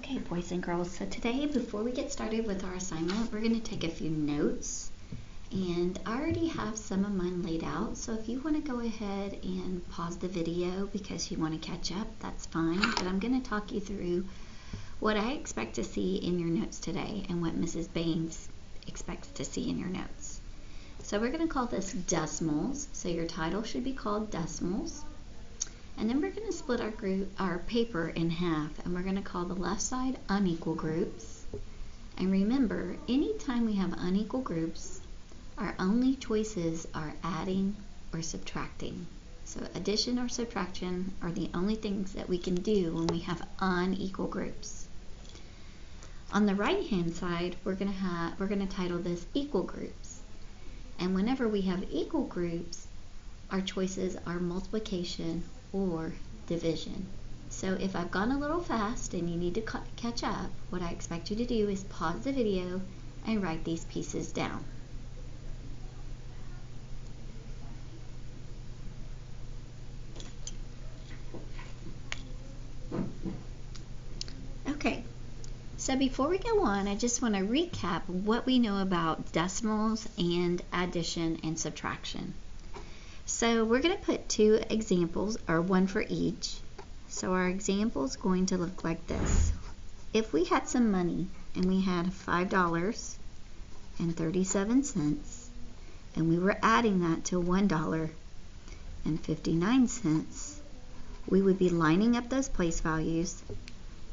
Okay, boys and girls, so today before we get started with our assignment, we're going to take a few notes, and I already have some of mine laid out, so if you want to go ahead and pause the video because you want to catch up, that's fine, but I'm going to talk you through what I expect to see in your notes today and what Mrs. Baines expects to see in your notes. So we're going to call this decimals, so your title should be called decimals. And then we're going to split our paper in half, and we're going to call the left side unequal groups. And remember, anytime we have unequal groups, our only choices are adding or subtracting. So addition or subtraction are the only things that we can do when we have unequal groups. On the right hand side, we're going to title this equal groups. And whenever we have equal groups, our choices are multiplication or division. So if I've gone a little fast and you need to catch up, what I expect you to do is pause the video and write these pieces down. Okay, so before we go on, I just want to recap what we know about decimals and addition and subtraction. So we're going to put two examples, or one for each. So our example is going to look like this. If we had some money and we had $5.37 and we were adding that to $1.59, we would be lining up those place values,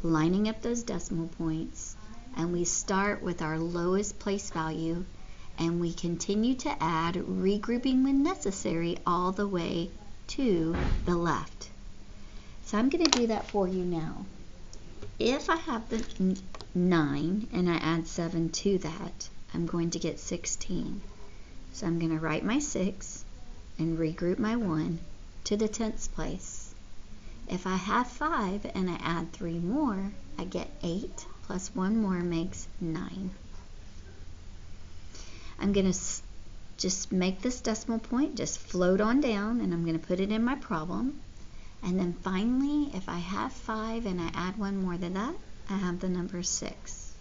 lining up those decimal points, and we start with our lowest place value and we continue to add, regrouping when necessary, all the way to the left. So I'm going to do that for you now. If I have the 9 and I add 7 to that, I'm going to get 16. So I'm going to write my 6 and regroup my 1 to the 10th place. If I have 5 and I add 3 more, I get 8 plus 1 more makes 9. I'm going to just make this decimal point just float on down, and I'm going to put it in my problem. And then finally, if I have 5 and I add 1 more than that, I have the number 6.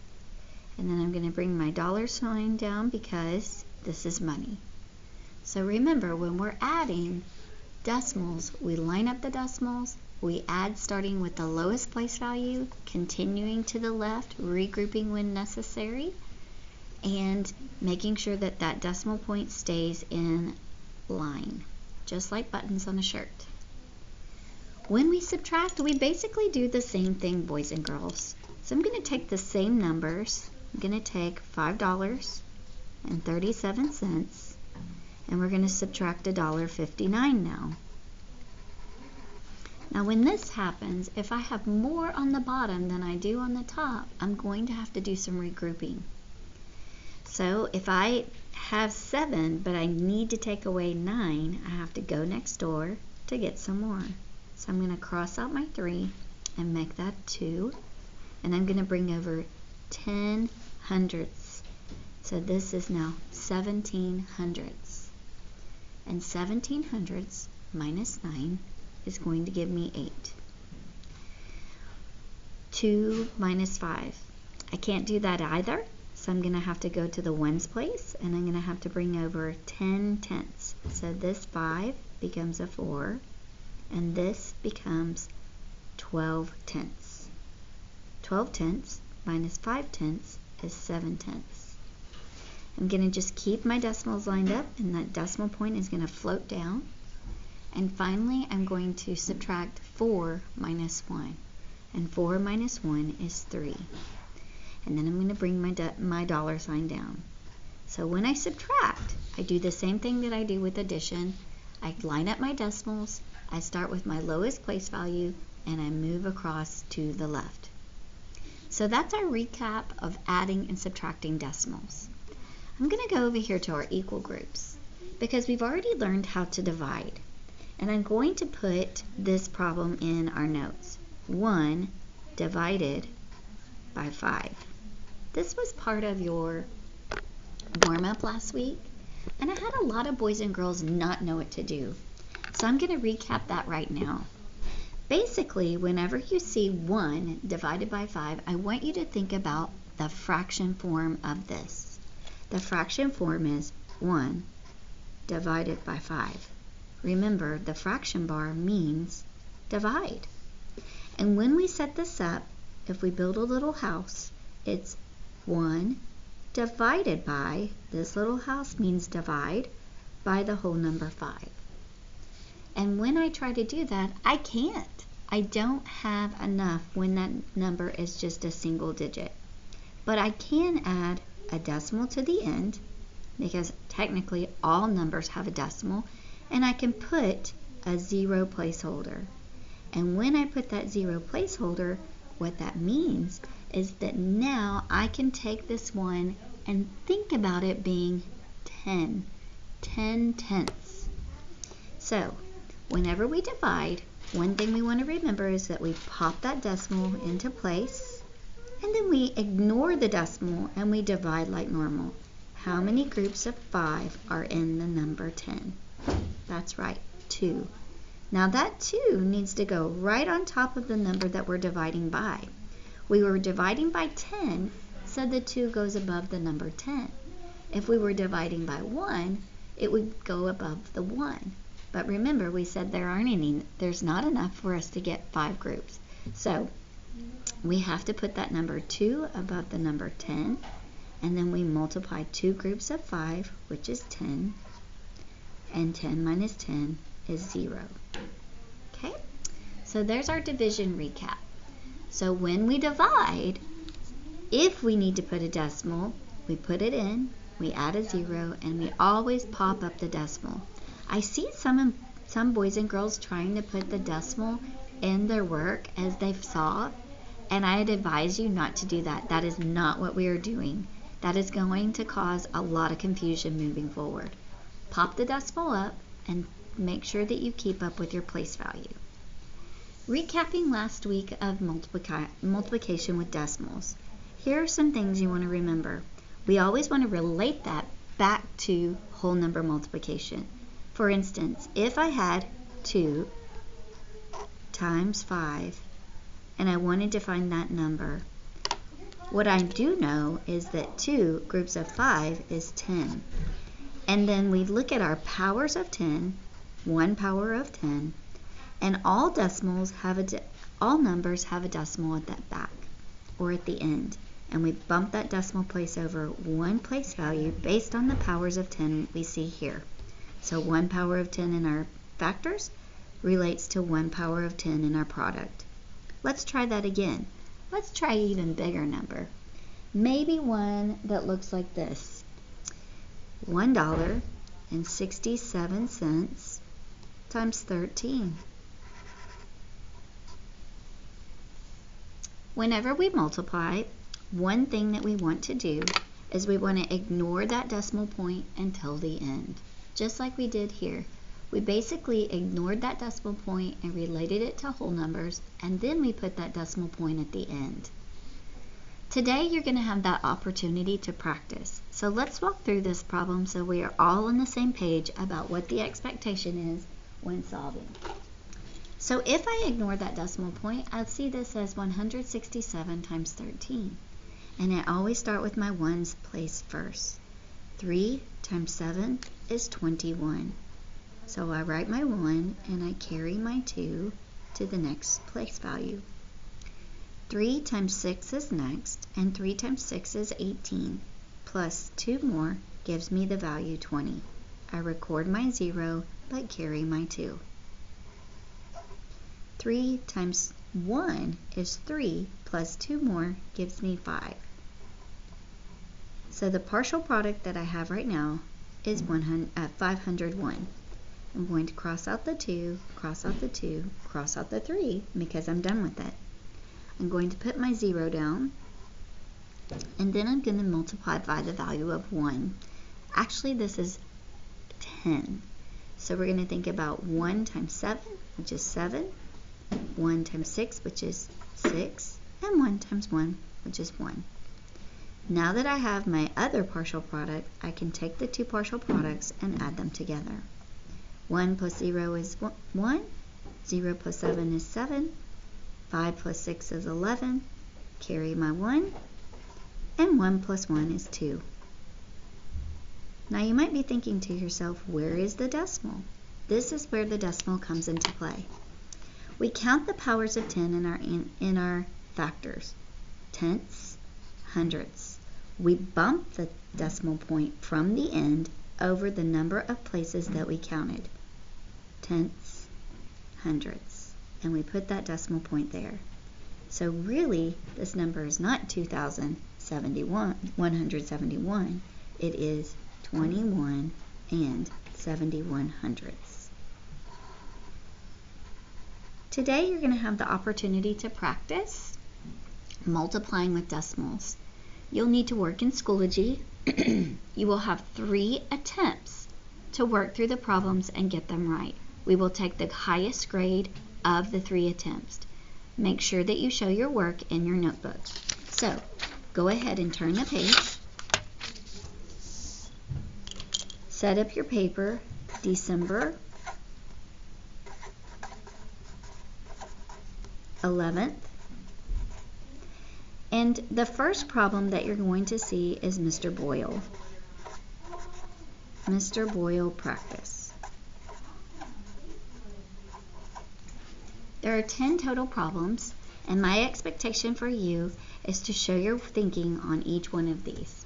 And then I'm going to bring my dollar sign down because this is money. So remember, when we're adding decimals, we line up the decimals, we add starting with the lowest place value, continuing to the left, regrouping when necessary, and making sure that that decimal point stays in line, just like buttons on a shirt. When we subtract, we basically do the same thing, boys and girls. So I'm going to take the same numbers. I'm going to take $5.37 and we're going to subtract $1.59 now. Now when this happens, if I have more on the bottom than I do on the top, I'm going to have to do some regrouping. So if I have 7, but I need to take away 9, I have to go next door to get some more. So I'm going to cross out my 3 and make that 2. And I'm going to bring over 10 hundredths. So this is now 17 hundredths. And 17 hundredths minus 9 is going to give me 8. 2 minus 5. I can't do that either. So I'm going to have to go to the ones place, and I'm going to have to bring over 10 tenths. So this 5 becomes a 4, and this becomes 12 tenths. 12 tenths minus 5 tenths is 7 tenths. I'm going to just keep my decimals lined up, and that decimal point is going to float down. And finally, I'm going to subtract 4 minus 1, and 4 minus 1 is 3. And then I'm going to bring my dollar sign down. So when I subtract, I do the same thing that I do with addition. I line up my decimals, I start with my lowest place value, and I move across to the left. So that's our recap of adding and subtracting decimals. I'm going to go over here to our equal groups because we've already learned how to divide. And I'm going to put this problem in our notes. 1 divided by 5. This was part of your warm-up last week, and I had a lot of boys and girls not know what to do. So I'm going to recap that right now. Basically, whenever you see 1 divided by 5, I want you to think about the fraction form of this. The fraction form is 1 divided by 5. Remember, the fraction bar means divide. And when we set this up, if we build a little house, it's 1 divided by, this little house means divide, by the whole number 5. And when I try to do that, I can't. I don't have enough when that number is just a single digit. But I can add a decimal to the end, because technically all numbers have a decimal, and I can put a 0 placeholder. And when I put that 0 placeholder, what that means is that now I can take this 1 and think about it being 10 tenths. So whenever we divide, one thing we want to remember is that we pop that decimal into place, and then we ignore the decimal and we divide like normal. How many groups of 5 are in the number 10? That's right, 2. Now that 2 needs to go right on top of the number that we're dividing by. We were dividing by 10, so the 2 goes above the number 10. If we were dividing by 1, it would go above the 1. But remember, we said there's not enough for us to get 5 groups. So we have to put that number 2 above the number 10, and then we multiply 2 groups of 5, which is 10, and 10 minus 10 is 0. Okay, so there's our division recap. So when we divide, if we need to put a decimal, we put it in, we add a 0, and we always pop up the decimal. I see some boys and girls trying to put the decimal in their work as they've solved, and I'd advise you not to do that. That is not what we are doing. That is going to cause a lot of confusion moving forward. Pop the decimal up and make sure that you keep up with your place value. Recapping last week of multiplication with decimals, here are some things you want to remember. We always want to relate that back to whole number multiplication. For instance, if I had 2 times 5 and I wanted to find that number, what I do know is that 2 groups of 5 is 10. And then we look at our powers of 10, 1 power of 10, and all numbers have a decimal at that back or at the end. And we bump that decimal place over 1 place value based on the powers of 10 we see here. So 1 power of 10 in our factors relates to 1 power of 10 in our product. Let's try that again. Let's try an even bigger number. Maybe one that looks like this. $1.67 times 13. Whenever we multiply, one thing that we want to do is we want to ignore that decimal point until the end. Just like we did here. We basically ignored that decimal point and related it to whole numbers, and then we put that decimal point at the end. Today you're going to have that opportunity to practice. So let's walk through this problem so we are all on the same page about what the expectation is when solving. So if I ignore that decimal point, I'll see this as 167 times 13. And I always start with my ones placed first. 3 times 7 is 21. So I write my 1 and I carry my 2 to the next place value. 3 times 6 is next, and 3 times 6 is 18, plus 2 more gives me the value 20. I record my 0, but carry my 2. 3 times 1 is 3, plus 2 more gives me 5. So the partial product that I have right now is 501. I'm going to cross out the 2, cross out the 2, cross out the 3, because I'm done with it. I'm going to put my 0 down, and then I'm going to multiply by the value of 1. Actually, this is 10. So we're going to think about 1 times 7, which is 7, 1 times 6, which is 6, and 1 times 1, which is 1. Now that I have my other partial product, I can take the two partial products and add them together. 1 plus 0 is 1, 0 plus 7 is 7. 5 plus 6 is 11. Carry my 1. And 1 plus 1 is 2. Now you might be thinking to yourself, where is the decimal? This is where the decimal comes into play. We count the powers of 10 in our factors. Tenths, hundredths. We bump the decimal point from the end over the number of places that we counted. Tenths, hundredths. And we put that decimal point there. So really, this number is not 171. It is 21 and 71 hundredths. Today you're going to have the opportunity to practice multiplying with decimals. You'll need to work in Schoology. You will have 3 attempts to work through the problems and get them right. We will take the highest grade of the 3 attempts. Make sure that you show your work in your notebook. So, go ahead and turn the page. Set up your paper, December 11th. And the first problem that you're going to see is Mr. Boyle. Mr. Boyle practice. There are 10 total problems, and my expectation for you is to show your thinking on each one of these.